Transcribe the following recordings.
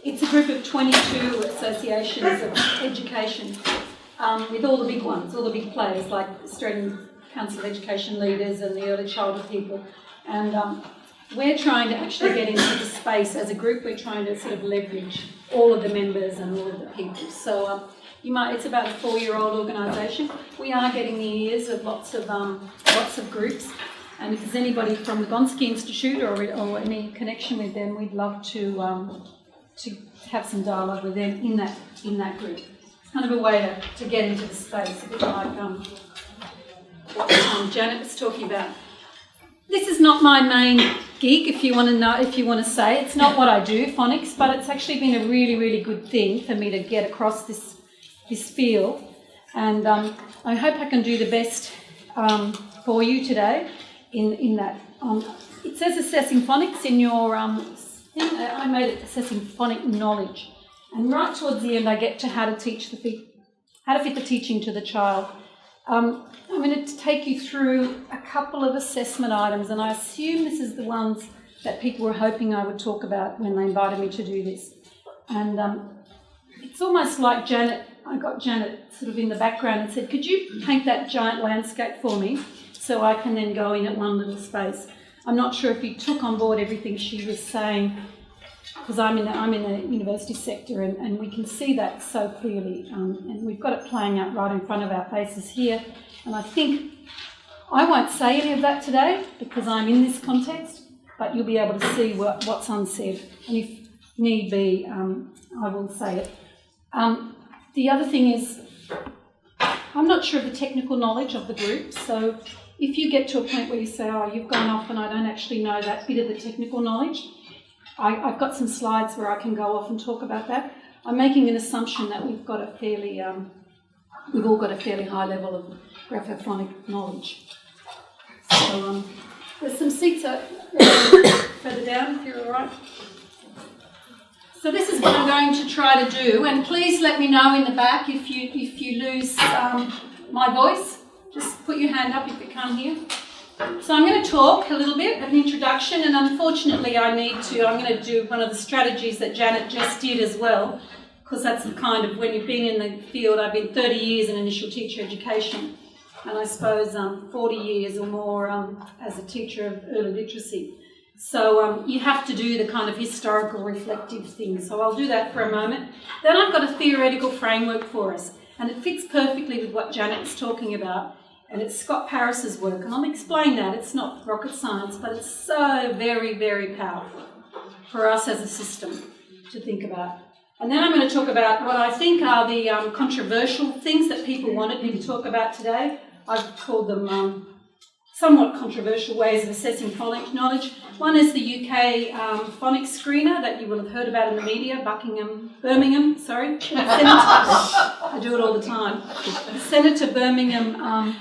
It's a group of 22 associations of education, with all the big ones, all the big players like Australian Council of Education Leaders and the Early Childhood people. And we're trying to actually get into the space as a group. We're trying to sort of leverage all of the members and all of the people. So it's about a 4-year-old organisation. We are getting the ears of lots of groups. And if there's anybody from the Gonski Institute or any connection with them, we'd love to have some dialogue with them in that group. It's kind of a way to get into the space, a bit like what Janet was talking about. This is not my main gig, if you want to say. It's not what I do, phonics, but it's actually been a really, really good thing for me to get across this field. And I hope I can do the best for you today in that. It says assessing phonics in your thing. I made it assessing phonic knowledge. And right towards the end, I get to how to fit the teaching to the child. I'm going to take you through a couple of assessment items, and I assume this is the ones that people were hoping I would talk about when they invited me to do this. And it's almost like I got Janet sort of in the background and said, could you paint that giant landscape for me so I can then go in at one little space? I'm not sure if you took on board everything she was saying, because I'm in the university sector and we can see that so clearly, and we've got it playing out right in front of our faces here. And I think I won't say any of that today because I'm in this context, but you'll be able to see what's unsaid. And if need be, I will say it. The other thing is, I'm not sure of the technical knowledge of the group, so if you get to a point where you say, oh, you've gone off and I don't actually know that bit of the technical knowledge, I've got some slides where I can go off and talk about that. I'm making an assumption that we've all got a fairly high level of graphophonic knowledge. So there's some seats further down, if you're all right. So this is what I'm going to try to do, and please let me know in the back if you lose my voice. Just put your hand up if you can't hear. So I'm going to talk a little bit, an introduction, and unfortunately I'm going to do one of the strategies that Janet just did as well, because that's the kind of, when you've been in the field, I've been 30 years in initial teacher education, and I suppose 40 years or more as a teacher of early literacy. So you have to do the kind of historical reflective thing. So I'll do that for a moment. Then I've got a theoretical framework for us, and it fits perfectly with what Janet was talking about. And it's Scott Paris's work, and I'll explain that. It's not rocket science, but it's so very, very powerful for us as a system to think about. And then I'm going to talk about what I think are the controversial things that people wanted me to talk about today. I've called them somewhat controversial ways of assessing phonics knowledge. One is the UK phonics screener that you will have heard about in the media, Birmingham, sorry. I do it all the time. Senator Birmingham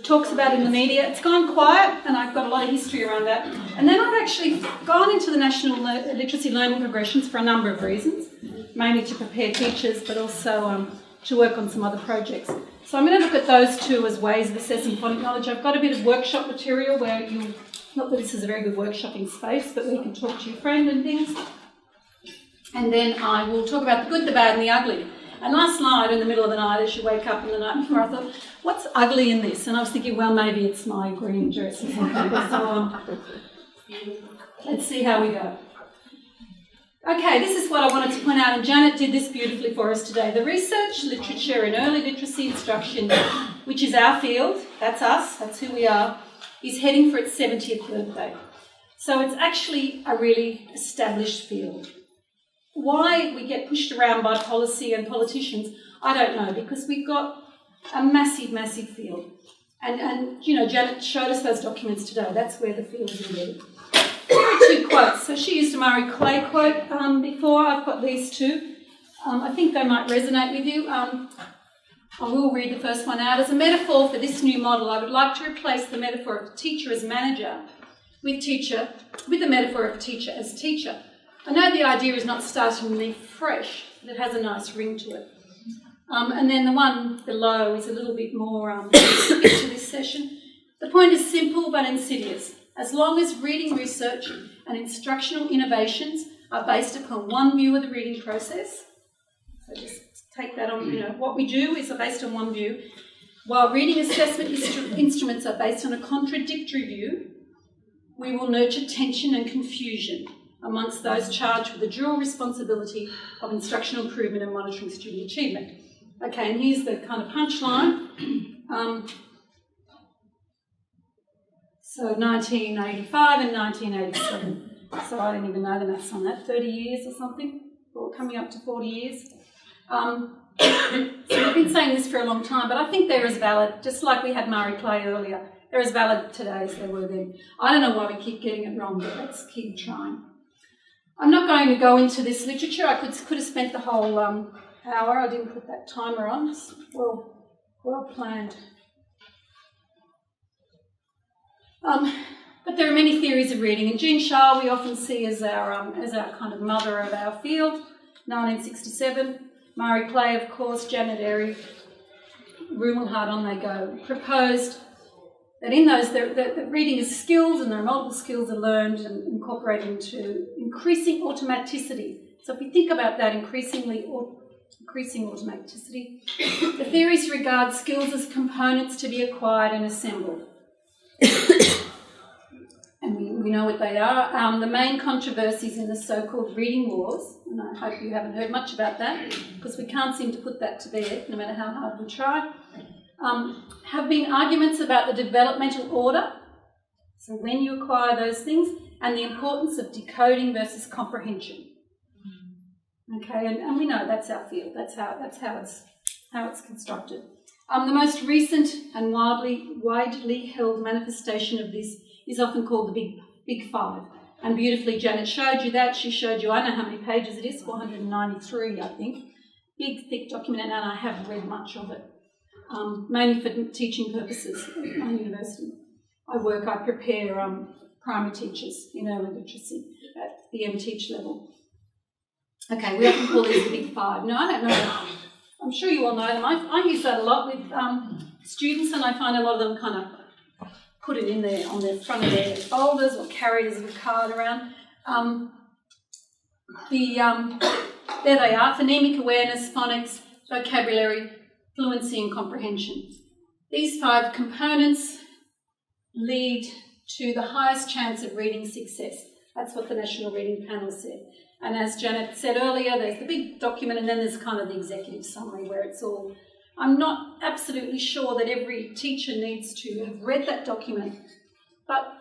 talks about in the media. It's gone quiet, and I've got a lot of history around that. And then I've actually gone into the National Literacy Learning Progressions for a number of reasons, mainly to prepare teachers, but also to work on some other projects. So I'm going to look at those two as ways of assessing phonic knowledge. I've got a bit of workshop material where not that this is a very good workshopping space, but where you can talk to your friend and things. And then I will talk about the good, the bad and the ugly. And last night, in the middle of the night, as you wake up in the night before, I thought, what's ugly in this? And I was thinking, well, maybe it's my green dress or something. So let's see how we go. Okay, this is what I wanted to point out, and Janet did this beautifully for us today. The research literature in early literacy instruction, which is our field, that's us, that's who we are, is heading for its 70th birthday. So it's actually a really established field. Why we get pushed around by policy and politicians, I don't know, because we've got a massive, massive field. And you know, Janet showed us those documents today. That's where the field is embedded. Here are two quotes. So she used a Murray Clay quote before. I've got these two. I think they might resonate with you. I will read the first one out. As a metaphor for this new model, I would like to replace the metaphor of teacher as manager with the metaphor of teacher as teacher. I know the idea is not starting me fresh, but it has a nice ring to it. And then the one below is a little bit more specific to this session. The point is simple but insidious. As long as reading research and instructional innovations are based upon one view of the reading process. So just take that on, what we do is based on one view, while reading assessment instruments are based on a contradictory view. We will nurture tension and confusion amongst those charged with the dual responsibility of instructional improvement and monitoring student achievement. Okay, and here's the kind of punchline. So 1985 and 1987. So I didn't even know the maths on that, 30 years or something, or coming up to 40 years. So we've been saying this for a long time, but I think they're as valid, just like we had Murray Clay earlier, they're as valid today as they were then. I don't know why we keep getting it wrong, but let's keep trying. I'm not going to go into this literature. I could have spent the whole hour. I didn't put that timer on. It's well planned. But there are many theories of reading, and Jean Charles we often see as our kind of mother of our field. 1967, Murray Clay, of course, Janet Airy, Rumelhart, on they go, proposed that in those that reading is skills, and there are multiple skills are learned and incorporated into increasing automaticity. So if we think about that, increasing automaticity, the theories regard skills as components to be acquired and assembled. And we know what they are. The main controversies in the so-called reading wars, and I hope you haven't heard much about that, because we can't seem to put that to bed, no matter how hard we try, have been arguments about the developmental order, so when you acquire those things, and the importance of decoding versus comprehension. Okay, and we know that's our field. That's how it's constructed. The most recent and widely held manifestation of this is often called the Big Five. And beautifully, Janet showed you that. She showed you, I don't know how many pages it is, 493, I think. Big, thick document, and I haven't read much of it, mainly for teaching purposes at my university. I prepare primary teachers in early literacy at the M-Teach level. Okay, we often call these the Big Five. No, I don't know. I'm sure you all know them. I use that a lot with students, and I find a lot of them kind of put it in there on the front of their folders or carry it as a card around. There they are: phonemic awareness, phonics, vocabulary, fluency and comprehension. These 5 components lead to the highest chance of reading success. That's what the National Reading Panel said. And as Janet said earlier, there's the big document, and then there's kind of the executive summary where it's all... I'm not absolutely sure that every teacher needs to have read that document, but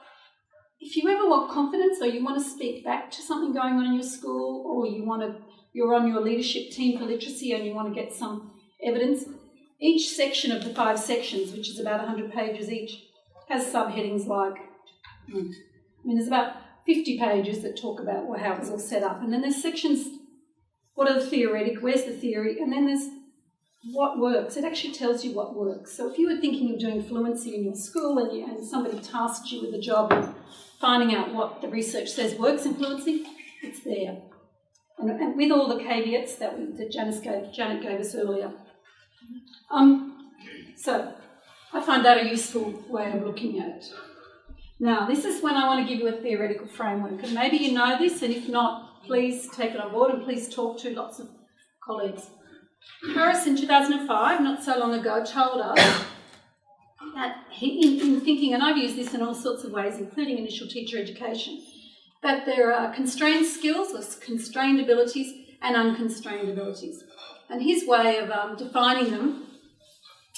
if you ever want confidence, or you want to speak back to something going on in your school, or you're on your leadership team for literacy and you want to get some evidence, each section of the 5 sections, which is about 100 pages each, has subheadings like... there's about 50 pages that talk about how it was all set up. And then there's sections, what are the theoretic, where's the theory? And then there's what works. It actually tells you what works. So if you were thinking of doing fluency in your school and somebody tasked you with the job of finding out what the research says works in fluency, it's there. And with all the caveats that Janet gave us earlier. So I find that a useful way of looking at it. Now, this is when I want to give you a theoretical framework, and maybe you know this, and if not, please take it on board and please talk to lots of colleagues. Harris in 2005, not so long ago, told us that in thinking, and I've used this in all sorts of ways, including initial teacher education, that there are constrained skills or constrained abilities and unconstrained abilities. And his way of defining them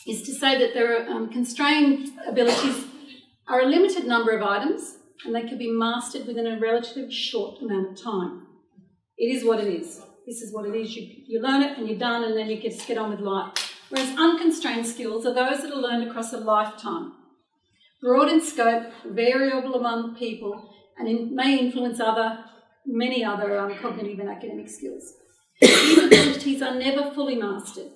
is to say that there are constrained abilities are a limited number of items, and they can be mastered within a relatively short amount of time. It is what it is. This is what it is. You learn it and you're done, and then you just get on with life. Whereas unconstrained skills are those that are learned across a lifetime. Broad in scope, variable among people, and may influence many other cognitive and academic skills. These abilities are never fully mastered.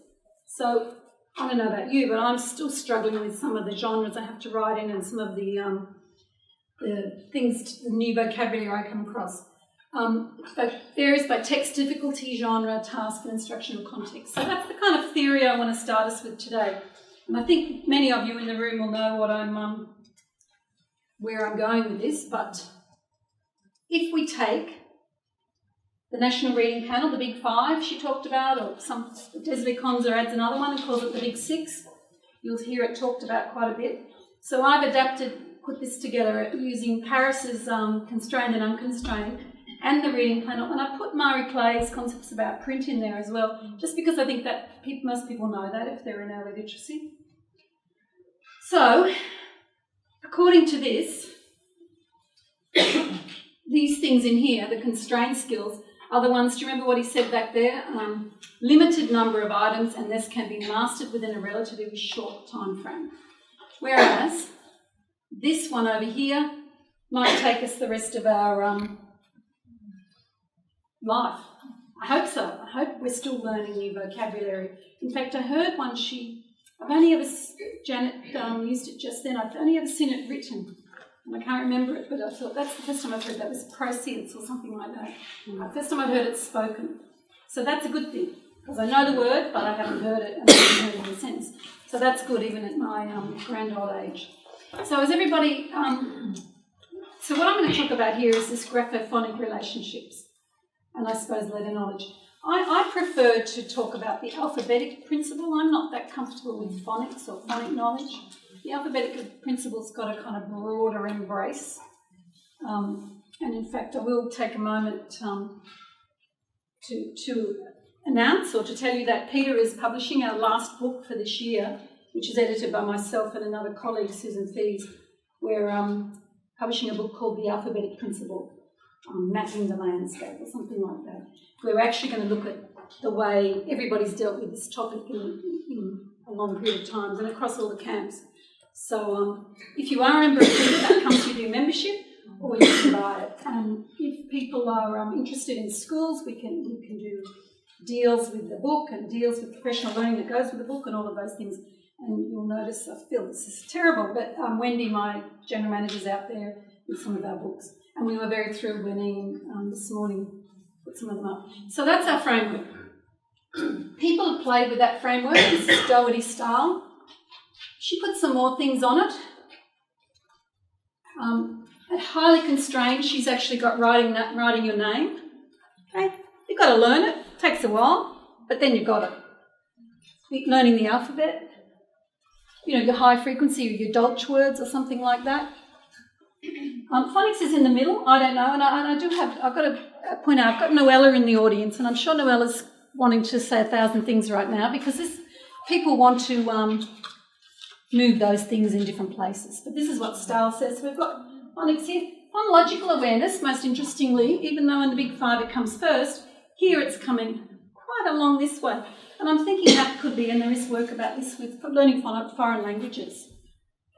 So I don't know about you, but I'm still struggling with some of the genres I have to write in, and some of the things, the new vocabulary I come across. It varies by text difficulty, genre, task, and instructional context. So that's the kind of theory I want to start us with today. And I think many of you in the room will know what where I'm going with this. But if we take the National Reading Panel, the Big Five she talked about, or Desiree Conzer adds another one and calls it the Big Six. You'll hear it talked about quite a bit. So I've put this together using Paris's Constrained and Unconstrained and the Reading Panel, and I put Marie Clay's concepts about print in there as well, just because I think that most people know that if they're in early literacy. So, according to this, these things in here, the constrained skills, are the ones, do you remember what he said back there? Limited number of items, and this can be mastered within a relatively short time frame. Whereas this one over here might take us the rest of our life. I hope so. I hope we're still learning new vocabulary. In fact, I heard one Janet used it just then. I've only ever seen it written. And I can't remember it, but I thought that's the first time I've heard that was proscience or something like that. First time I've heard it spoken. So that's a good thing, because I know the word, but I haven't heard it and I haven't heard it in a sense. So that's good, even at my grand old age. So is everybody... so what I'm going to talk about here is this graphophonic relationships, and I suppose later knowledge. I prefer to talk about the alphabetic principle. I'm not that comfortable with phonics or phonic knowledge. The alphabetic principle's got a kind of broader embrace. And in fact, I will take a moment to announce or to tell you that Peter is publishing our last book for this year, which is edited by myself and another colleague, Susan Fees. We're publishing a book called The Alphabetic Principle, Mapping the Landscape or something like that. We're actually going to look at the way everybody's dealt with this topic in a long period of times and across all the camps. So if you are a member of Peter, that comes with your membership, or you can buy it. If people are interested in schools, we can do deals with the book and deals with professional learning that goes with the book and all of those things. And you'll notice, I feel this is terrible, but Wendy, my general manager, is out there with some of our books. And we were very thrilled when Ian this morning put some of them up. So that's our framework. People have played with that framework. This is Doherty style. She put some more things on it. At highly constrained, she's actually got writing your name. Okay, you've got to learn it. It takes a while, but then you've got it. Learning the alphabet. You know, your high frequency or your Dolch words or something like that. Phonics is in the middle. I don't know, and I've got to point out, I've got Noella in the audience, and I'm sure Noella's wanting to say 1,000 things right now because people want to move those things in different places. But this is what Stahl says. So we've got phonics here. Phonological awareness, most interestingly, even though in the Big Five it comes first, here it's coming quite along this way. And I'm thinking that could be, and there is work about this with learning foreign languages,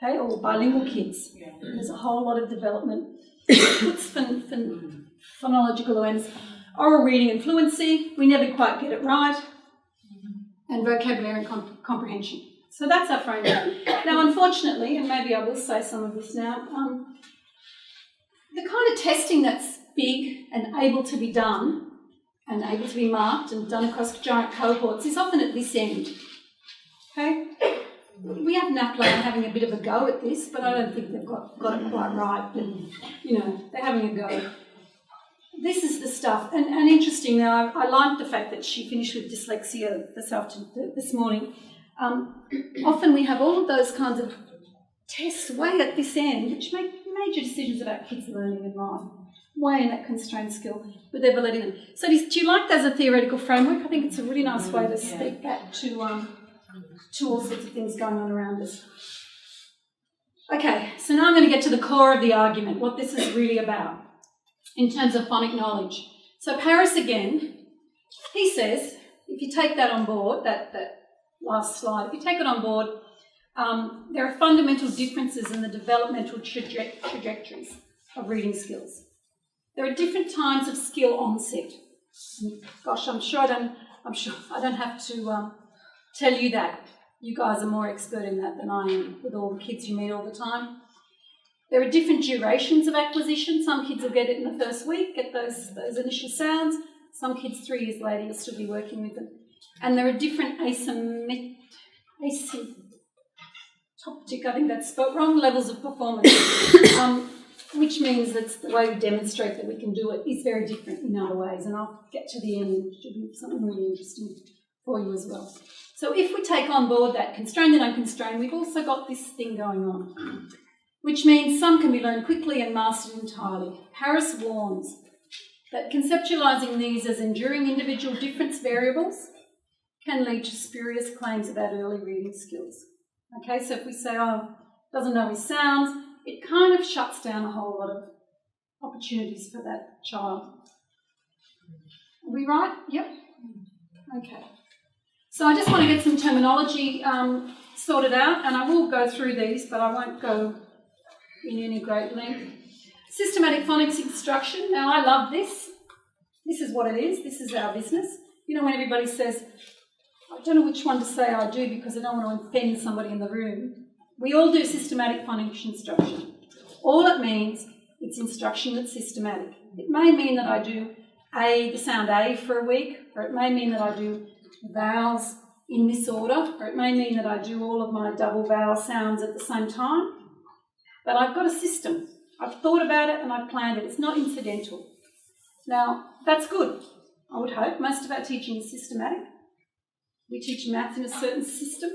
okay, or bilingual kids. There's a whole lot of development. Puts phonological awareness. Oral reading and fluency, we never quite get it right. And vocabulary and comprehension. So that's our framework. Now, unfortunately, and maybe I will say some of this now, the kind of testing that's big and able to be done and able to be marked and done across giant cohorts is often at this end. Okay? We have NAPLAN having a bit of a go at this, but I don't think they've got it quite right. But, you know, they're having a go. This is the stuff. And interesting now, I like the fact that she finished with dyslexia this morning. Often we have all of those kinds of tests way at this end, which make major decisions about kids' learning and life, way in that constrained skill, with their validity in them. So do you like that as a theoretical framework? I think it's a really nice way to speak back to all sorts of things going on around us. Okay, so now I'm going to get to the core of the argument, what this is really about in terms of phonic knowledge. So Paris again, he says, if you take that on board, that last slide, if you take it on board, there are fundamental differences in the developmental trajectories of reading skills. There are different times of skill onset. Gosh, I'm sure I don't have to tell you that. You guys are more expert in that than I am with all the kids you meet all the time. There are different durations of acquisition. Some kids will get it in the first week, get those initial sounds. Some kids 3 years later, you'll still be working with them. And there are different asymptotic, I think that's spelled wrong, levels of performance. which means that the way we demonstrate that we can do it is very different in other ways. And I'll get to the end, and it should be something really interesting for you as well. So if we take on board that constrained and unconstrained, we've also got this thing going on, which means some can be learned quickly and mastered entirely. Harris warns that conceptualising these as enduring individual difference variables can lead to spurious claims about early reading skills. Okay, so if we say, oh, doesn't know his sounds, it kind of shuts down a whole lot of opportunities for that child. Are we right? Yep. Okay. So I just want to get some terminology sorted out, and I will go through these, but I won't go in any great length. Systematic phonics instruction. Now, I love this. This is what it is. This is our business. You know, when everybody says, I don't know which one to say I do because I don't want to offend somebody in the room. We all do systematic phonics instruction. All it means, it's instruction that's systematic. It may mean that I do the sound A for a week, or it may mean that I do vowels in this order, or it may mean that I do all of my double vowel sounds at the same time. But I've got a system. I've thought about it and I've planned it. It's not incidental. Now, that's good, I would hope. Most of our teaching is systematic. We teach maths in a certain system.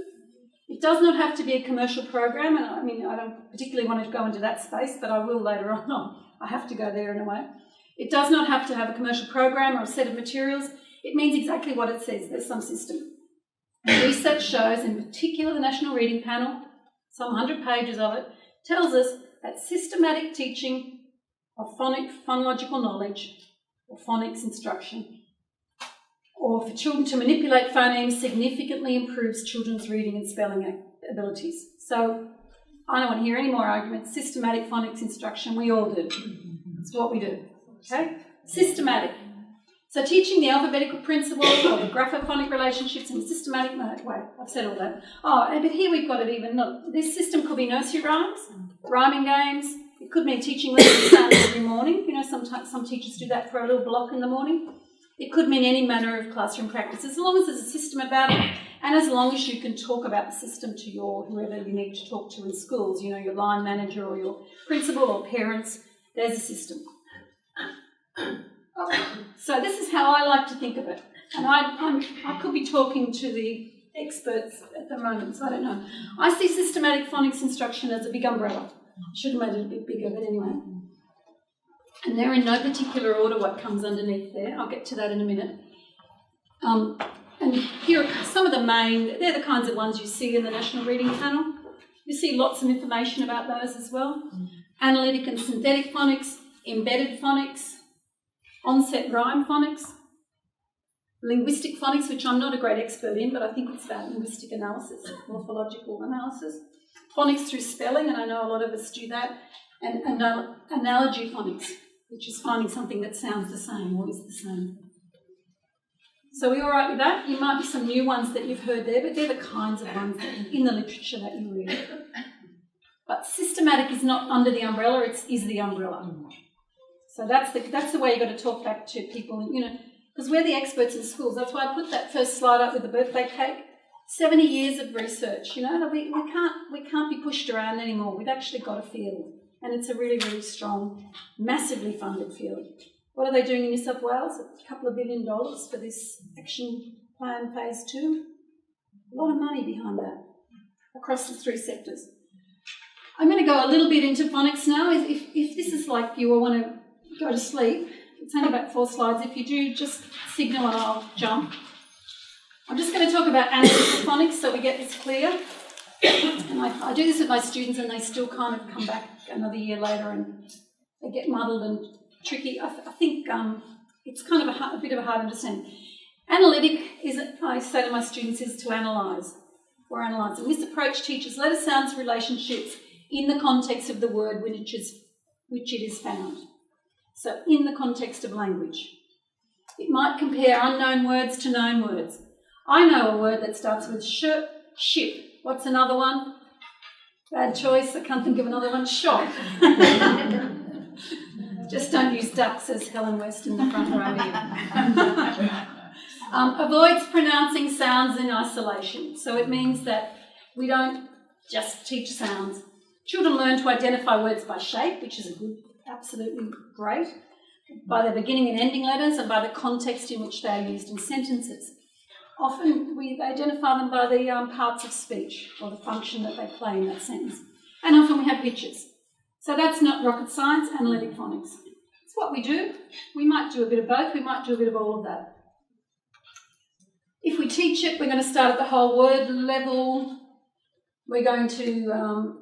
It does not have to be a commercial program, and I mean, I don't particularly want to go into that space, but I will later on. I have to go there in a way. It does not have to have a commercial program or a set of materials. It means exactly what it says. There's some system. Research shows, in particular the National Reading Panel, some 100 pages of it, tells us that systematic teaching of phonological knowledge or phonics instruction, or for children to manipulate phonemes, significantly improves children's reading and spelling abilities. So I don't want to hear any more arguments. Systematic phonics instruction, we all do. It's what we do. Okay? Systematic. So teaching the alphabetical principles or the graphophonic relationships in a systematic way. I've said all that. Oh, but here we've got it even. Look, this system could be nursery rhymes, rhyming games. It could mean teaching lesson sounds every morning. You know, sometimes some teachers do that for a little block in the morning. It could mean any manner of classroom practice, as long as there's a system about it, and as long as you can talk about the system to whoever you need to talk to in schools, you know, your line manager or your principal or parents. There's a system. So this is how I like to think of it. And I could be talking to the experts at the moment, so I don't know. I see systematic phonics instruction as a big umbrella. I should have made it a bit bigger, but anyway. And they're in no particular order what comes underneath there. I'll get to that in a minute. And here are some of the main, they're the kinds of ones you see in the National Reading Panel. You see lots of information about those as well. Analytic and synthetic phonics, embedded phonics, onset rhyme phonics, linguistic phonics, which I'm not a great expert in, but I think it's about linguistic analysis, morphological analysis, phonics through spelling, and I know a lot of us do that, and analogy phonics, which is finding something that sounds the same or is the same. So are we all right with that? There might be some new ones that you've heard there, but they're the kinds of ones in the literature that you read. But systematic is not under the umbrella, it is the umbrella. So that's the way you've got to talk back to people, you know, because we're the experts in schools. That's why I put that first slide up with the birthday cake. 70 years of research, you know, we can't be pushed around anymore. We've actually got a field, and it's a really, really strong, massively funded field. What are they doing in New South Wales? A couple of $1 billion for this action plan phase 2. A lot of money behind that across the 3 sectors. I'm going to go a little bit into phonics now. If this is like you all want to go to sleep, it's only about 4 slides. If you do, just signal and I'll jump. I'm just going to talk about analytical phonics so we get this clear. And I do this with my students and they still kind of come back another year later and they get muddled and tricky. I think it's kind of a bit of a hard understanding. Analytic is, I say to my students, is to analyse or analyse. And this approach teaches letter sounds relationships in the context of the word which it is found. So in the context of language. It might compare unknown words to known words. I know a word that starts with ship. What's another one? Bad choice, I can't think of another one. Shop. Just don't use duck, says Helen West in the front row here. Avoids pronouncing sounds in isolation. So it means that we don't just teach sounds. Children learn to identify words by shape, which is absolutely great, by their beginning and ending letters and by the context in which they are used in sentences. Often we identify them by the parts of speech or the function that they play in that sentence. And often we have pictures. So that's not rocket science, analytic phonics. It's what we do. We might do a bit of both. We might do a bit of all of that. If we teach it, we're going to start at the whole word level. We're going to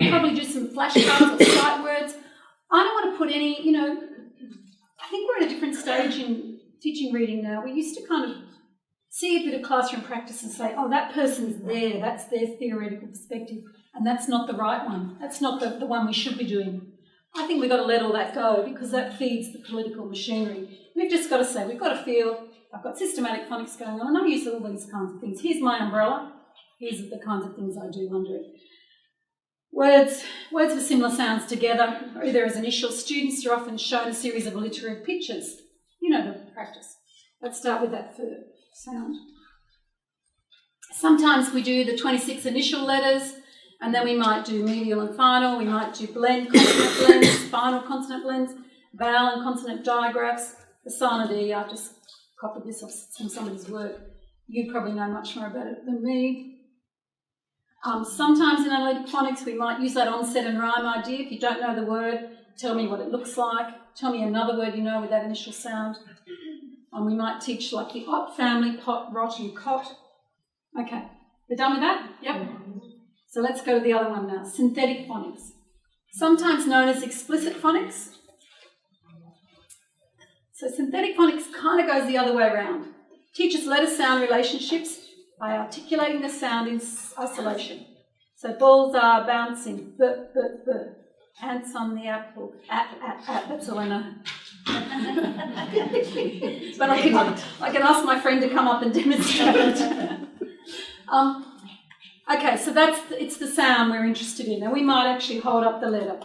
probably do some flashcards or sight words. I don't want to put any, I think we're at a different stage in teaching reading now. We used to kind of see a bit of classroom practice and say, oh, that person's there, that's their theoretical perspective, and that's not the right one. That's not the one we should be doing. I think we've got to let all that go because that feeds the political machinery. We've just got to say, we've got to feel, I've got systematic phonics going on, and I use all these kinds of things. Here's my umbrella. Here's the kinds of things I do under it. Words with similar sounds together, either as initial, students are often shown a series of alliterative pictures. You know the practice. Let's start with that first sound. Sometimes we do the 26 initial letters, and then we might do medial and final. We might do blend, consonant blends, final consonant blends, vowel and consonant digraphs. The silent E, I just copied this off from somebody's work. You probably know much more about it than me. Sometimes in analytic phonics we might use that onset and rhyme idea. If you don't know the word, tell me what it looks like. Tell me another word you know with that initial sound. And we might teach like the ot family, pot, rot and cot. Okay, we're done with that? Yep. So let's go to the other one now, synthetic phonics. Sometimes known as explicit phonics. So synthetic phonics kind of goes the other way around. Teaches letter-sound relationships by articulating the sound in isolation. So balls are bouncing, ants on the apple, that's all I know. But I can ask my friend to come up and demonstrate. Okay, so it's the sound we're interested in, and we might actually hold up the letter.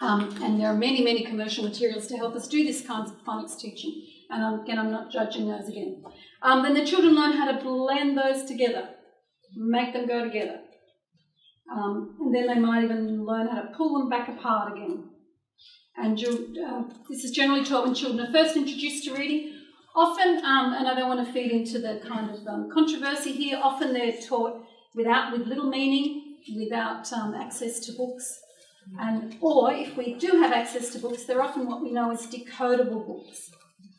And there are many, many commercial materials to help us do this kind of phonics teaching. And again, I'm not judging those again. Then the children learn how to blend those together, make them go together. And then they might even learn how to pull them back apart again. And this is generally taught when children are first introduced to reading. Often, and I don't want to feed into the kind of controversy here, often they're taught with little meaning, without access to books. Or if we do have access to books, they're often what we know as decodable books.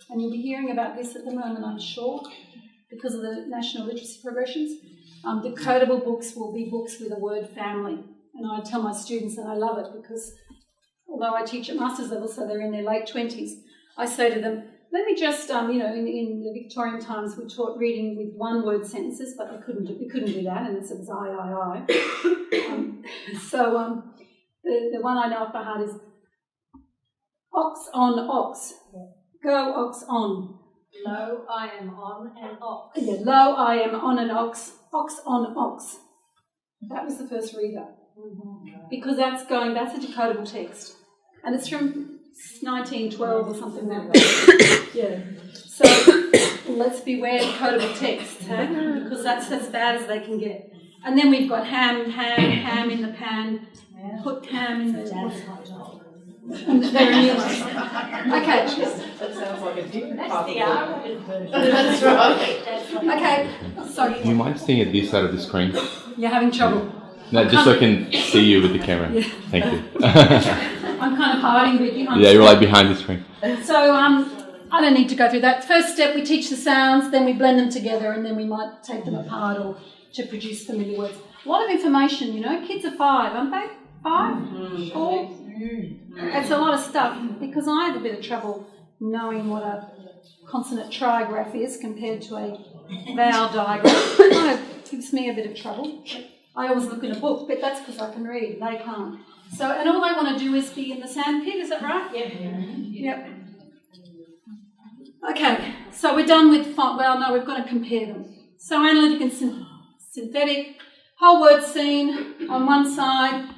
And you'll be hearing about this at the moment, I'm sure, because of the national literacy progressions. Decodable books will be books with a word family. And I tell my students, and I love it, because although I teach at master's level, so they're in their late 20s, I say to them, let me just, in the Victorian times we taught reading with one-word sentences, but we couldn't do that, and it was I. The one I know off by heart is ox on ox. Go ox on. Lo, I am on an ox. Yeah, lo, I am on an ox. Ox on ox. That was the first reader. Mm-hmm. Because that's a decodable text. And it's from 1912 or something like that. Yeah. So let's beware decodable text, because that's as bad as they can get. And then we've got ham in the pan, put ham in the... And there are new ones. Okay. That sounds like a different That's the Arabic version. That's right. Okay. Sorry. Do you mind staying at this side of the screen? You're having trouble. No, just so I can see you with the camera. Yeah. Thank you. I'm kind of hiding a bit behind. Yeah, you're like behind the screen. So I don't need to go through that. First step, we teach the sounds, then we blend them together, and then we might take them apart or to produce familiar words. A lot of information, Kids are 5, aren't they? 5? 4? It's a lot of stuff, because I have a bit of trouble knowing what a consonant trigraph is compared to a vowel digraph. It kind of gives me a bit of trouble. I always look in a book, but that's because I can read. They can't. So, and all I want to do is be in the sandpit, is that right? Yep. Okay, so we're done with, we've got to compare them. So analytic and synthetic, whole word scene on one side,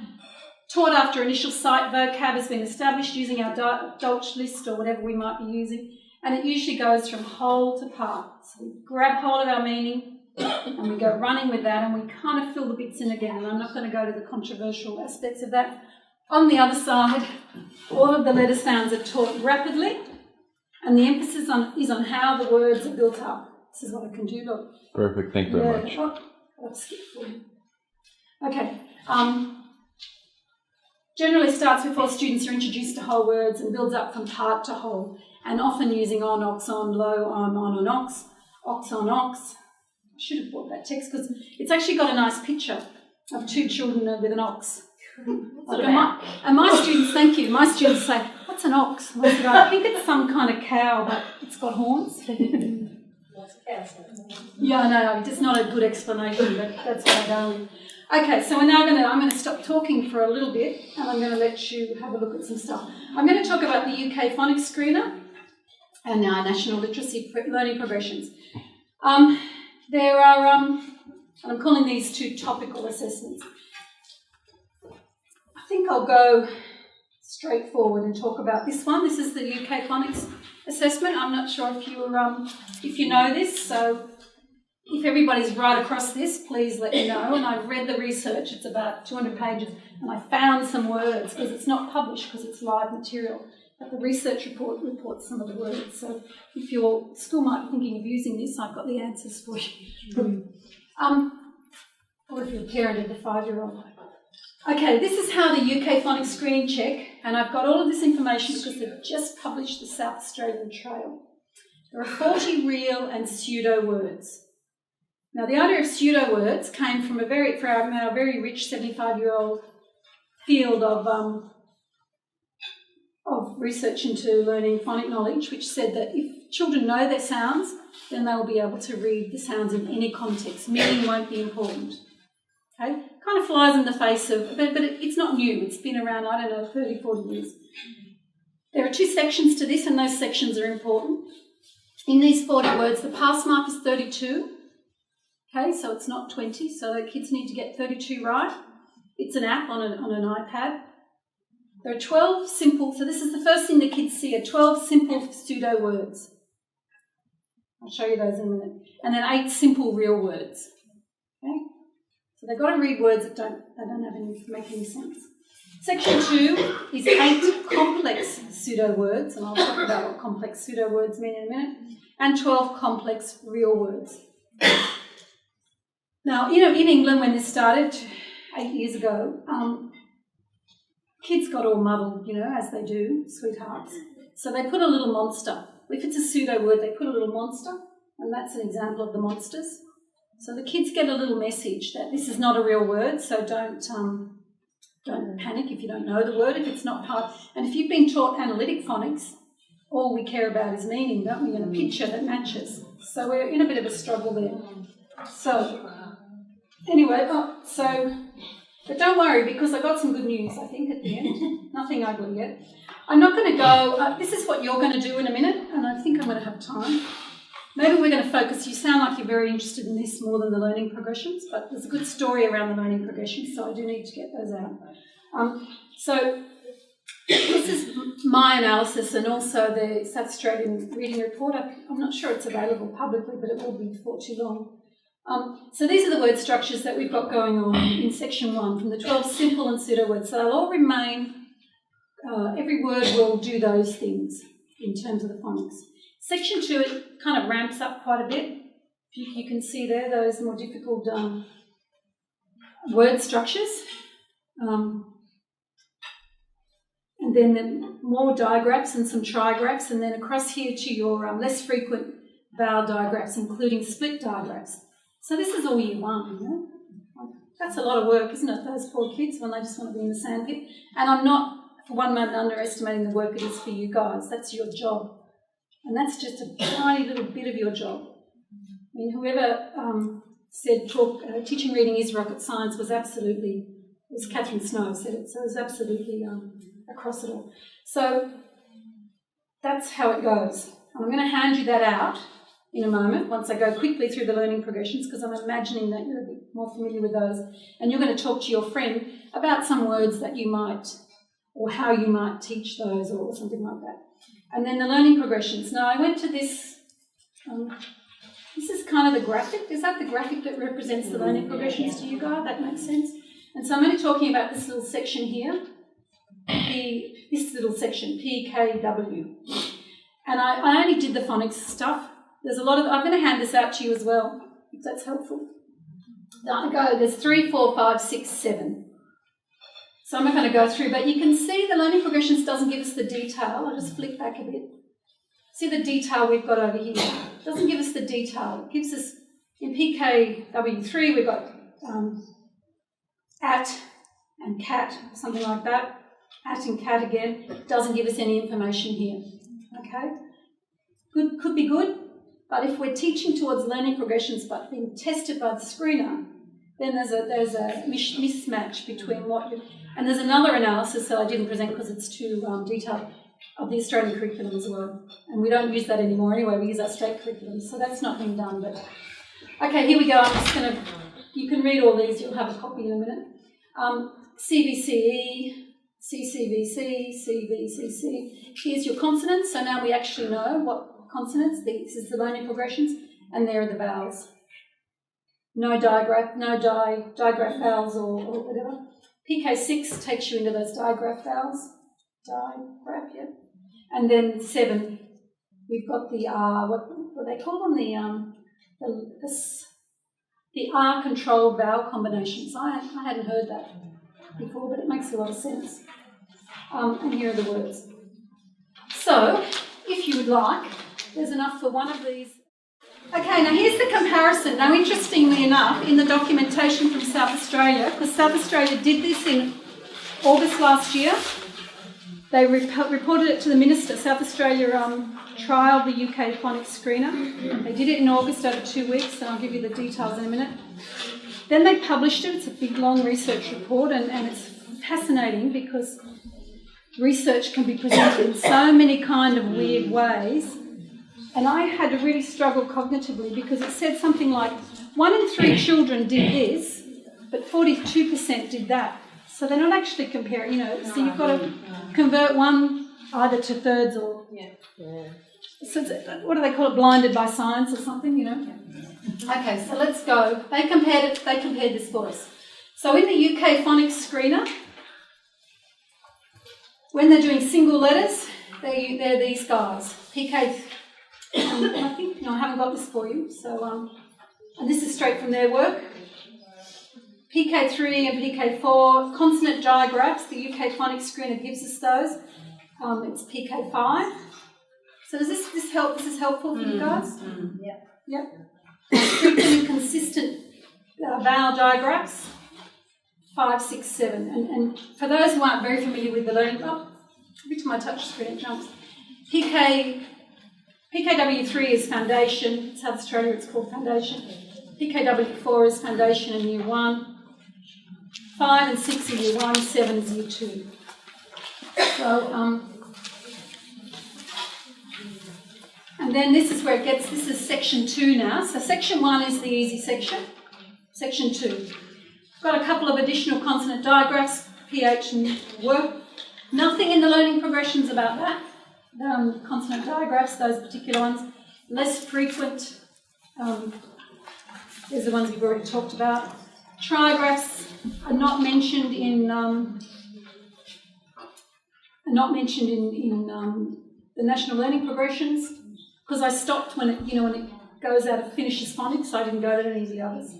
taught after initial sight vocab has been established using our Dolch list or whatever we might be using, and it usually goes from whole to part. So we grab hold of our meaning, And we go running with that, and we kind of fill the bits in again, and I'm not going to go to the controversial aspects of that. On the other side, all of the letter sounds are taught rapidly, and the emphasis is on how the words are built up. This is what I can do, look. Perfect. Thank you very much. I'll skip for you. Okay. Generally starts before students are introduced to whole words and builds up from part to whole, and often using on, ox, on, low, on, ox, on, ox. I should have brought that text because it's actually got a nice picture of two children with an ox. And my students, thank you, my students say, what's an ox? And I said, I think it's some kind of cow, but it's got horns. Yeah, I know, it's not a good explanation, but that's what I go with. Okay, so I'm going to stop talking for a little bit, and I'm going to let you have a look at some stuff. I'm going to talk about the UK Phonics Screener and our National Literacy Learning Progressions. There are, and I'm calling these two topical assessments. I think I'll go straight forward and talk about this one. This is the UK Phonics assessment. I'm not sure if you know this, so if everybody's right across this, please let me know. And I've read the research, it's about 200 pages, and I found some words because it's not published because it's live material. But the research report reports some of the words. So if your school might be thinking of using this, I've got the answers for you. Or if you're a parent of the 5-year-old. Okay, this is how the UK Phonics Screening check, and I've got all of this information because they've just published the South Australian Trail. There are 40 real and pseudo words. Now, the idea of pseudo words came from our very rich 75-year-old field of research into learning phonic knowledge, which said that if children know their sounds, then they'll be able to read the sounds in any context. Meaning won't be important. Okay, kind of flies in the face of, but it's not new. It's been around, 30, 40 years. There are 2 sections to this, and those sections are important. In these 40 words, the pass mark is 32. Okay, so it's not 20, so the kids need to get 32 right. It's an app on an iPad. There are 12 simple, so this is the first thing the kids see, are 12 simple pseudo words. I'll show you those in a minute. And then 8 simple real words. Okay? So they've got to read words that don't make any sense. Section 2 is 8 complex pseudo words, and I'll talk about what complex pseudo words mean in a minute, and 12 complex real words. Now, in England when this started 8 years ago, kids got all muddled, as they do, sweethearts. So they put a little monster. If it's a pseudo word, they put a little monster, and that's an example of the monsters. So the kids get a little message that this is not a real word, so don't panic if you don't know the word, if it's not part. And if you've been taught analytic phonics, all we care about is meaning, don't we, and a picture that matches. So we're in a bit of a struggle there. So anyway, but don't worry, because I got some good news, I think, at the end. Nothing ugly yet. I'm not going to go, this is what you're going to do in a minute, and I think I'm going to have time. Maybe we're going to focus, you sound like you're very interested in this more than the learning progressions, but there's a good story around the learning progressions, so I do need to get those out. So this is my analysis and also the South Australian Reading Report. I'm not sure it's available publicly, but it will be before too long. So these are the word structures that we've got going on in section 1 from the 12 simple and pseudo words. So they'll all remain, every word will do those things in terms of the phonics. Section 2, it kind of ramps up quite a bit. You can see there those more difficult word structures. And then the more digraphs and some trigraphs, and then across here to your less frequent vowel digraphs, including split digraphs. So this is all year 1, That's a lot of work, isn't it, those poor kids when they just want to be in the sandpit? And I'm not for one moment underestimating the work it is for you guys. That's your job. And that's just a tiny little bit of your job. I mean, whoever said teaching reading is rocket science was absolutely, it was Catherine Snow said it, so it was absolutely across it all. So that's how it goes. And I'm going to hand you that out in a moment once I go quickly through the learning progressions, because I'm imagining that you're a bit more familiar with those, and you're going to talk to your friend about some words that you might, or how you might teach those or something like that. And then the learning progressions. Now, I went to this This is kind of the graphic. Is that the graphic that represents the learning progressions to you guys? That makes sense. And so I'm only talking about this little section here, this little section, PKW. And I only did the phonics stuff. There's a lot of, I'm going to hand this out to you as well, if that's helpful. There's 3, 4, 5, 6, 7. So I'm not going to go through, but you can see the learning progressions doesn't give us the detail. I'll just flick back a bit. See the detail we've got over here. It doesn't give us the detail. It gives us, in PKW3, we've got at and cat, something like that. At and cat again. It doesn't give us any information here. Okay? Good, could be good, but if we're teaching towards learning progressions but being tested by the screener, then there's a mismatch between what you... And there's another analysis that I didn't present because it's too detailed, of the Australian curriculum as well. And we don't use that anymore anyway, we use our state curriculum, so that's not being done. But okay, here we go. I'm just going to... You can read all these, you'll have a copy in a minute. CVCE, CCVC, CVCC. Here's your consonants, so now we actually know what consonants, this is the learning progressions, and there are the vowels. No digraph vowels or whatever. PK6 takes you into those digraph vowels. Digraph, yeah. And then 7, we've got the what they call them, the R-controlled vowel combinations. I hadn't heard that before, but it makes a lot of sense. And here are the words. So, if you would like, there's enough for one of these. Okay, now here's the comparison. Now, interestingly enough, in the documentation from South Australia, because South Australia did this in August last year, they reported it to the Minister. South Australia trialled the UK phonics screener. They did it in August over 2 weeks, and I'll give you the details in a minute. Then they published it. It's a big, long research report, and it's fascinating because research can be presented in so many kind of weird ways. And I had to really struggle cognitively because it said something like 1 in 3 children did this, but 42% did that. So they're not actually comparing, you know, so you've got to convert one either to thirds or... So it's, what do they call it, blinded by science or something, you know? Okay, so let's go. They compared this for us. So in the UK phonics screener, when they're doing single letters, they're these guys. PK... I think, no, I haven't got this for you. So, and this is straight from their work. PK3 and PK4, consonant digraphs, the UK phonics screener gives us those. It's PK5. So does this help? This is helpful for you guys? Yep. Frequent and consistent vowel digraphs, 5, 6, 7. And for those who aren't very familiar with the learning, every time I touch the screen it jumps. PKW3 is foundation. South Australia it's called foundation. PKW4 is foundation in year 1. 5 and 6 are year 1, 7 is year 2. So, and then this is where it gets, this is section 2 now. So section 1 is the easy section. Section 2. Got a couple of additional consonant digraphs, PH and work. Nothing in the learning progressions about that. Consonant digraphs, those particular ones. Less frequent. There's the ones we've already talked about. Trigraphs are not mentioned in the national learning progressions because I stopped when it goes out of finishes phonics. So I didn't go to any of the others.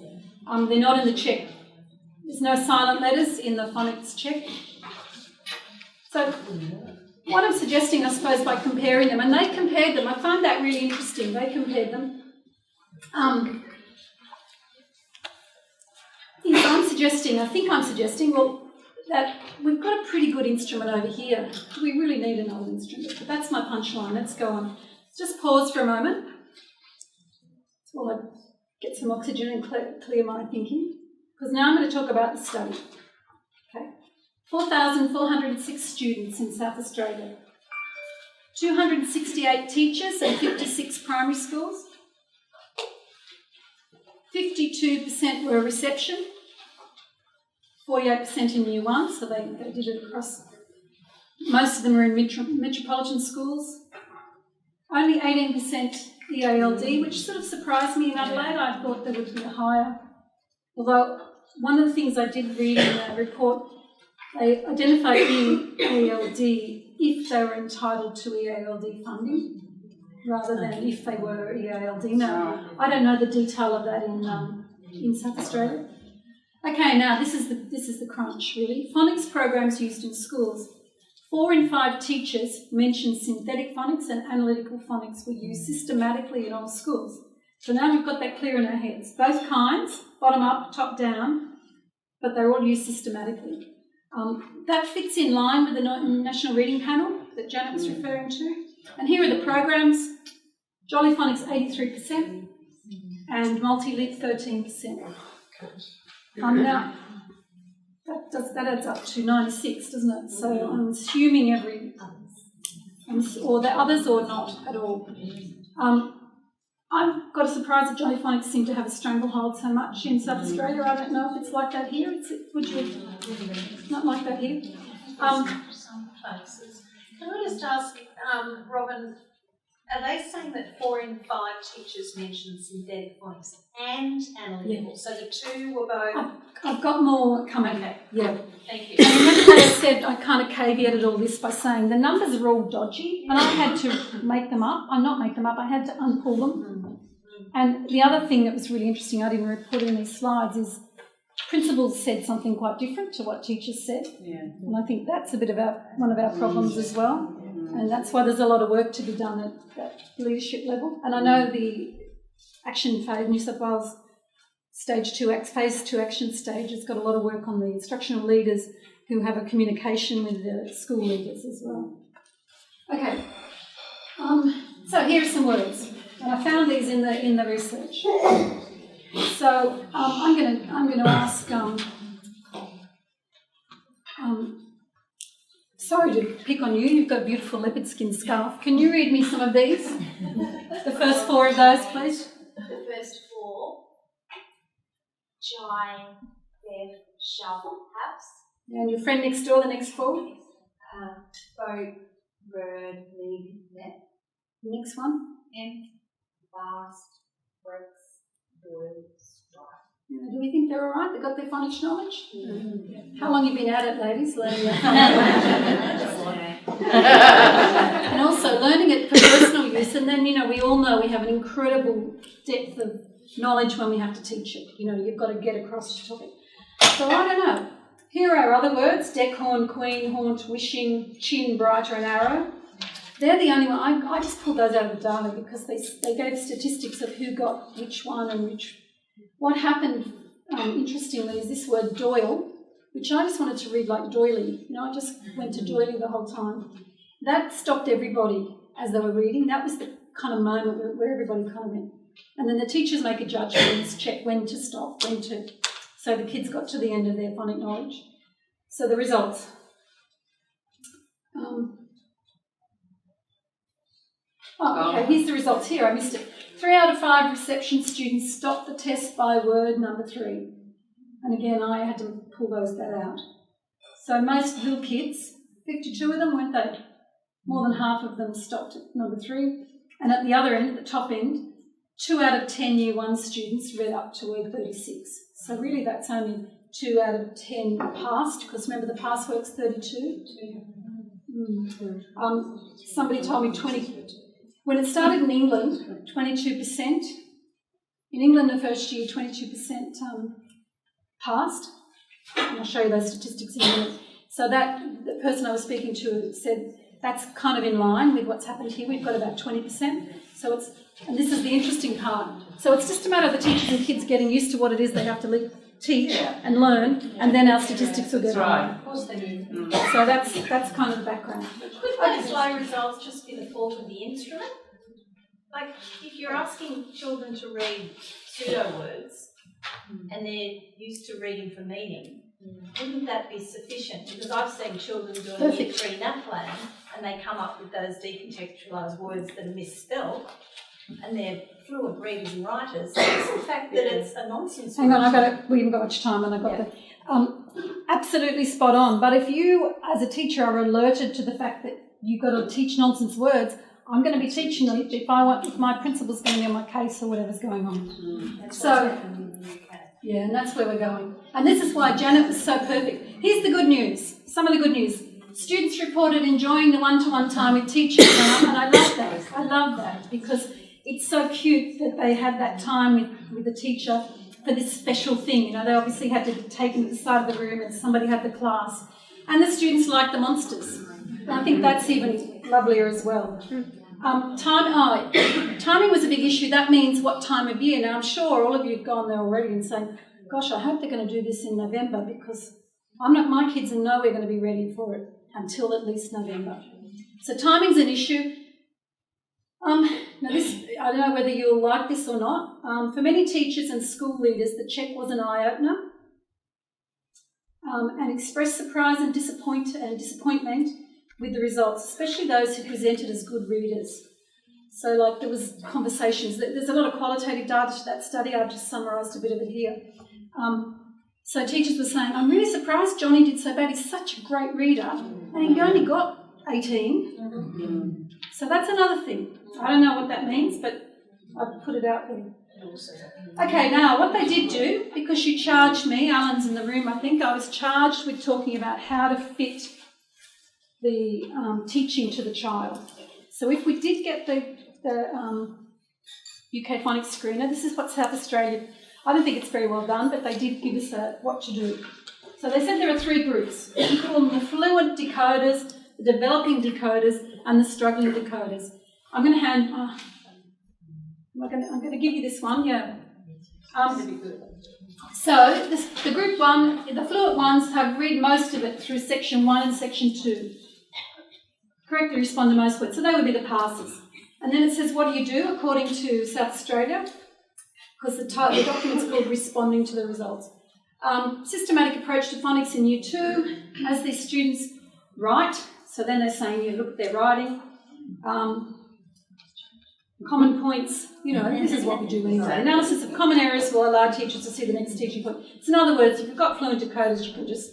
They're not in the check. There's no silent letters in the phonics check. So what I'm suggesting, I suppose, by comparing them, and they compared them, I find that really interesting. They compared them. I think I'm suggesting, well, that we've got a pretty good instrument over here. We really need another instrument, but that's my punchline. Let's go on. Let's just pause for a moment while I get some oxygen and clear my thinking, because now I'm going to talk about the study. Okay, 4,406 students in South Australia, 268 teachers and 56 primary schools, 52% were reception, 48% in year 1, so they did it across. Most of them were in metropolitan schools. Only 18% EALD, which sort of surprised me in Adelaide. I thought there would be a higher, although one of the things I did read in the report, they identified EALD if they were entitled to EALD funding, rather than if they were EALD. Now, I don't know the detail of that in South Australia. Okay, now this is the crunch, really. Phonics programs used in schools. 4 in 5 teachers mentioned synthetic phonics and analytical phonics were used systematically in all schools. So now we've got that clear in our heads. Both kinds, bottom up, top down, but they're all used systematically. That fits in line with the National Reading Panel that Janet was referring to. And here are the programs. Jolly Phonics 83% and Multi-Lit 13%. Now, that adds up to 96, doesn't it? So I'm assuming or the others or not at all. I've got a surprise that Jolly Phonics seem to have a stranglehold so much in South Australia. I don't know if it's like that here. Would you? Not like that here. Some places. Can I just ask, Robyn, are they saying that 4 in 5 teachers mentioned synthetic phonics and analytical? Yeah. So the two were both. I've got more coming. Okay. Yeah. Thank you. And remember how I said I kind of caveated all this by saying the numbers are all dodgy, and I had to make them up. Not make them up. I had to unpull them. And the other thing that was really interesting, I didn't report in these slides, is principals said something quite different to what teachers said. Yeah. And I think that's a bit of one of our problems as well. And that's why there's a lot of work to be done at that leadership level. And I know the action phase, New South Wales phase 2 action stage has got a lot of work on the instructional leaders who have a communication with the school leaders as well. Okay, so here are some words, and I found these in the research. So I'm going to ask. Sorry to pick on you. You've got a beautiful leopard skin scarf. Can you read me some of these? The first 4 of those, please. The first 4. Giant, bev, shovel, perhaps. And your friend next door, the next 4. Boat, bird, lead, net. Next one. Vast, bricks, boil, strike. Do we think they're all right? They got their phonics knowledge? Mm-hmm. How long have you been at it, ladies? Learning that. And also learning it for personal use. And then, we all know we have an incredible depth of knowledge when we have to teach it. You've got to get across the topic. So I don't know. Here are other words: deck, horn, queen, haunt, wishing, chin, brighter, and arrow. They're the only one. I just pulled those out of the data because they gave statistics of who got which one and which. What happened, interestingly, is this word doyle, which I just wanted to read like doily. I just went to doily the whole time. That stopped everybody as they were reading. That was the kind of moment where everybody kind of went. And then the teachers make a judgment, check when to stop, so the kids got to the end of their phonic knowledge. So the results. Okay, here's the results here. I missed it. 3 out of 5 reception students stopped the test by word number 3. And again, I had to pull that out. So most little kids, 52 of them, weren't they? More than half of them stopped at number 3. And at the other end, at the top end, 2 out of 10 Year 1 students read up to word 36. So really that's only 2 out of 10 passed, because remember the pass work's 32. Somebody told me 20. When it started in England, 22%. In England the first year, 22% passed. And I'll show you those statistics in a minute. So the person I was speaking to said that's kind of in line with what's happened here. We've got about 20%. And this is the interesting part. So it's just a matter of the teachers and kids getting used to what it is they have to teach and learn, and then our statistics will get right. Of course they do. So that's kind of the background. Could those low results just be the fault of the instrument? Like, if you're asking children to read pseudo words and they're used to reading for meaning, wouldn't that be sufficient? Because I've seen children doing a Year 3 NAP plan and they come up with those decontextualised words that are misspelled, and they're fluent readers and writers. It's the fact that it's a nonsense. Hang on, we haven't got much time, and I got that. Absolutely spot on. But if you, as a teacher, are alerted to the fact that you've got to teach nonsense words, I'm going to be teaching them if my principal's going to be on my case or whatever's going on. Yeah, and that's where we're going. And this is why Janet was so perfect. Here's the good news, some of the good news. Students reported enjoying the one-to-one time with teachers, and I love that. I love that because it's so cute that they had that time with the teacher for this special thing. You know, they obviously had to take them to the side of the room and somebody had the class. And the students liked the monsters. And I think that's even lovelier as well. Timing was a big issue. That means what time of year. Now, I'm sure all of you have gone there already and saying, gosh, I hope they're going to do this in November because my kids are nowhere going to be ready for it until at least November. So timing's an issue. Now this, I don't know whether you'll like this or not. For many teachers and school leaders, the check was an eye-opener and expressed surprise and disappointment with the results, especially those who presented as good readers. So like there was conversations. There's a lot of qualitative data to that study. I've just summarised a bit of it here. So teachers were saying, I'm really surprised Johnny did so bad. He's such a great reader and he only got 18. So that's another thing. I don't know what that means, but I've put it out there. Okay, now what they did do, because you charged me, Alan's in the room, I think, I was charged with talking about how to fit the teaching to the child. So if we did get the UK Phonics screener, this is what South Australia, I don't think it's very well done, but they did give us what to do. So they said there are 3 groups. We call them the fluent decoders, the developing decoders, and the struggling decoders. I'm going to give you this one, yeah. So the group 1, the fluent ones have read most of it through section 1 and section 2. Correctly respond to most words. So they would be the passers. And then it says, what do you do according to South Australia? Because the document's called Responding to the Results. Systematic approach to phonics in Year 2, as these students write. So then they're saying, you look at their writing. Common points, this is what we do anyway. Analysis of common errors will allow teachers to see the next teaching point. So in other words, if you've got fluent decoders, you can just,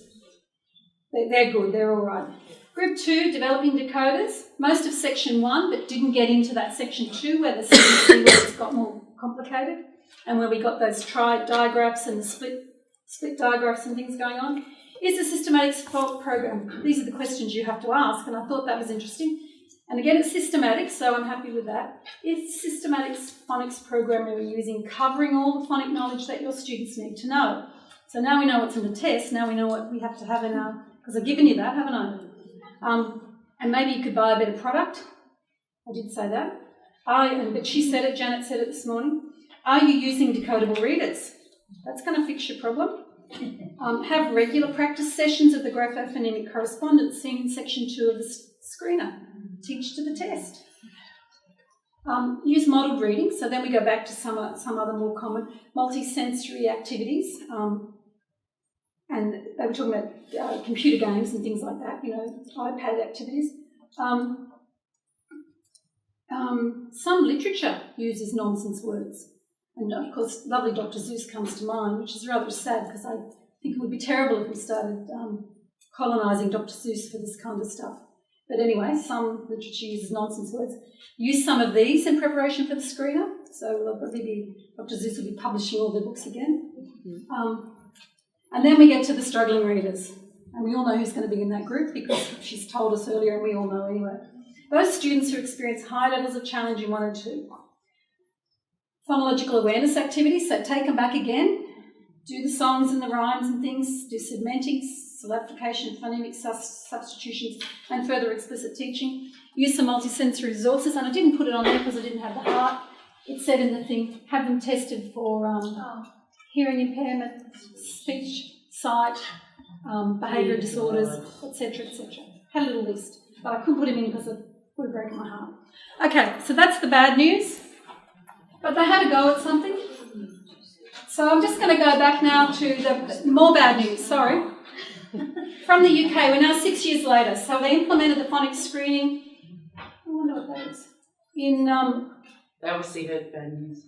they're good, they're all right. Group 2, developing decoders, most of section 1, but didn't get into that section 2 where the CBC words got more complicated and where we got those digraphs and the split digraphs and things going on. Is the systematics program? These are the questions you have to ask, and I thought that was interesting. And again, it's systematic, so I'm happy with that. Is systematics phonics program you're using covering all the phonic knowledge that your students need to know? So now we know what's in the test, now we know what we have to have in our, because I've given you that, haven't I? And maybe you could buy a better product. I did say that. But she said it, Janet said it this morning. Are you using decodable readers? That's going to fix your problem. Have regular practice sessions of the graphophonemic correspondence seen in section 2 of the screener. Teach to the test. Use modelled reading. So then we go back to some other more common multi-sensory activities. And they were talking about computer games and things like that, iPad activities. Some literature uses nonsense words. And of course, lovely Dr. Seuss comes to mind, which is rather sad because I think it would be terrible if we started colonising Dr. Seuss for this kind of stuff. But anyway, some literature uses nonsense words. Use some of these in preparation for the screener. So Dr. Seuss will be publishing all their books again. And then we get to the struggling readers. And we all know who's going to be in that group because she's told us earlier and we all know anyway. Those students who experience high levels of challenge in 1 and 2. Phonological awareness activities, so take them back again. Do the songs and the rhymes and things. Do segmenting, syllabification, phonemic substitutions, and further explicit teaching. Use some multisensory resources, and I didn't put it on there because I didn't have the heart. It said in the thing, have them tested for hearing impairment, speech, sight, behaviour disorders, etc., etc. Had a little list, but I couldn't put them in because it would have broken my heart. Okay, so that's the bad news. But they had a go at something. So I'm just going to go back now to the more bad news, sorry. From the UK, we're now 6 years later. So they implemented the phonics screening. I wonder what that is. In They obviously heard bad news.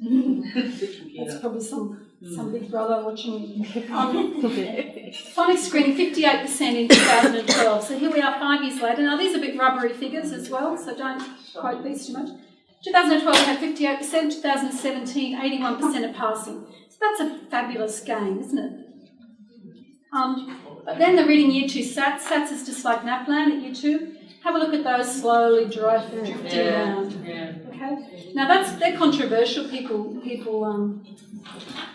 that's probably some some big brother watching me. Phonics screening 58% in 2012. So here we are 5 years later. Now these are a bit rubbery figures as well, so don't quote these too much. 2012 we had 58%, 2017 81% of passing. So that's a fabulous gain, isn't it? But then the reading year 2 SATs. SATs is just like NAPLAN at year 2. Have a look at those slowly drifting down. Okay. Now they're controversial. People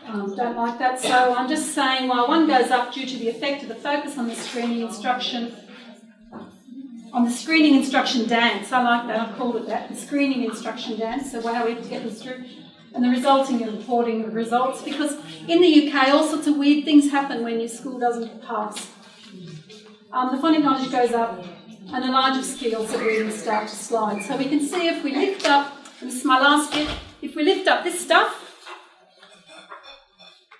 don't like that. So I'm just saying, while one goes up due to the effect of the focus on the screening instruction, dance. I like that. I've called it that. The screening instruction dance. So how we have to get this through. And the resulting and reporting of results, because in the UK all sorts of weird things happen when your school doesn't pass. The phonic knowledge goes up and the larger skills of reading start to slide. So we can see if we lift up, and this is my last bit, if we lift up this stuff,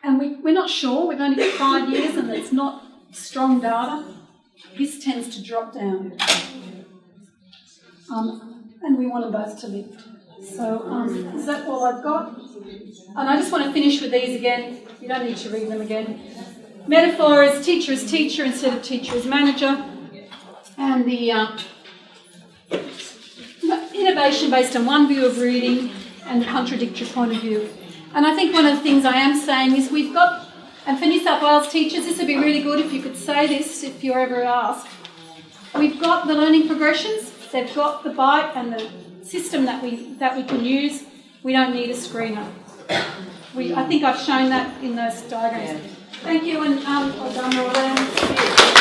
and we're not sure, we've only got 5 years and it's not strong data, this tends to drop down. And we want them both to lift. So is that all I've got? And I just want to finish with these again. You don't need to read them again. Metaphor is teacher instead of teacher as manager. And the innovation based on one view of reading and the contradictory point of view. And I think one of the things I am saying is we've got, and for New South Wales teachers, this would be really good if you could say this if you're ever asked. We've got the learning progressions, they've got the bite and the system that we can use. We don't need a screener. I think I've shown that in those diagrams. Thank you, and well done, Robyn.